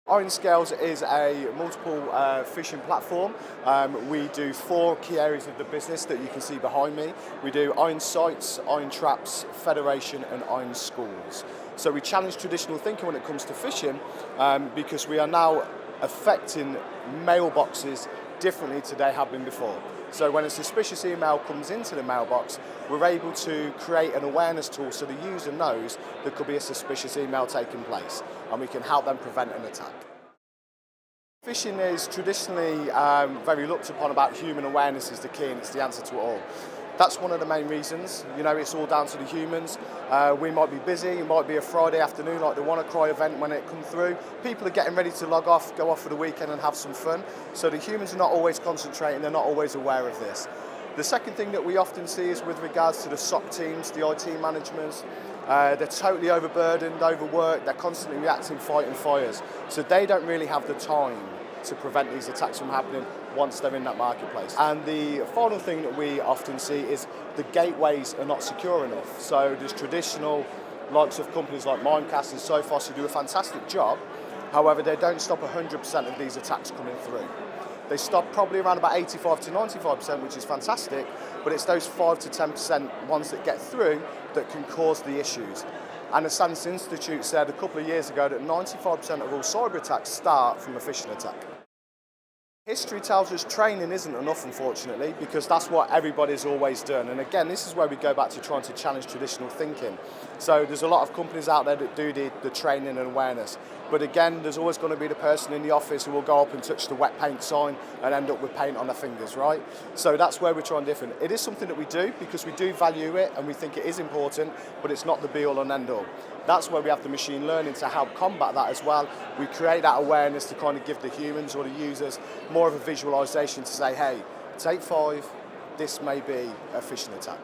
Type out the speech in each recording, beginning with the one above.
IRONSCALES is a multiple phishing platform. We do 4 key areas of the business that you can see behind me. We do iron sites, iron traps, federation and iron schools. So we challenge traditional thinking when it comes to phishing because we are now affecting mailboxes differently to they have been before. So when a suspicious email comes into the mailbox, we're able to create an awareness tool so the user knows there could be a suspicious email taking place, and we can help them prevent an attack. Phishing is traditionally very looked upon about human awareness is the key, and it's the answer to it all. That's one of the main reasons. You know, it's all down to the humans. We might be busy, it might be a Friday afternoon like the WannaCry event when it comes through. People are getting ready to log off, go off for the weekend and have some fun. So the humans are not always concentrating, they're not always aware of this. The second thing that we often see is with regards to the SOC teams, the IT managements. They're totally overburdened, overworked, they're constantly reacting, fighting fires. So they don't really have the time to prevent these attacks from happening once they're in that marketplace. And the final thing that we often see is the gateways are not secure enough. So there's traditional likes of companies like Mimecast and Sophos who do a fantastic job. However, they don't stop 100% of these attacks coming through. They stop probably around about 85 to 95%, which is fantastic, but it's those 5 to 10% ones that get through that can cause the issues. And the Science Institute said a couple of years ago that 95% of all cyber attacks start from a phishing attack. History tells us training isn't enough, unfortunately, because that's what everybody's always done. And again, this is where we go back to trying to challenge traditional thinking. So there's a lot of companies out there that do the training and awareness. But again, there's always going to be the person in the office who will go up and touch the wet paint sign and end up with paint on their fingers, right? So that's where we're trying different. It is something that we do because we do value it and we think it is important, but it's not the be-all and end-all. That's where we have the machine learning to help combat that as well. We create that awareness to kind of give the humans or the users more of a visualization to say, hey, take 5, this may be a phishing attack.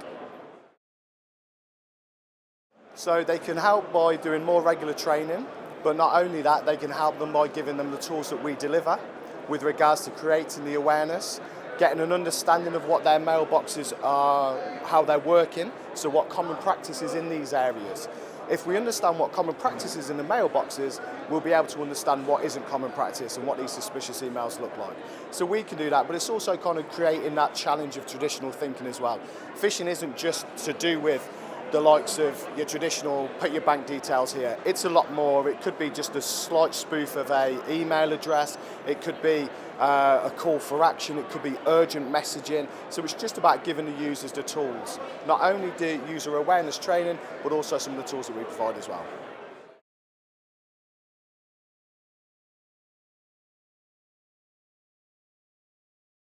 So they can help by doing more regular training, but not only that, they can help them by giving them the tools that we deliver with regards to creating the awareness, getting an understanding of what their mailboxes are, how they're working, so what common practices in these areas. If we understand what common practice is in the mailboxes, we'll be able to understand what isn't common practice and what these suspicious emails look like. So we can do that, but it's also kind of creating that challenge of traditional thinking as well. Phishing isn't just to do with the likes of your traditional, put your bank details here. It's a lot more. It could be just a slight spoof of an email address. It could be a call for action. It could be urgent messaging. So it's just about giving the users the tools. Not only the user awareness training, but also some of the tools that we provide as well.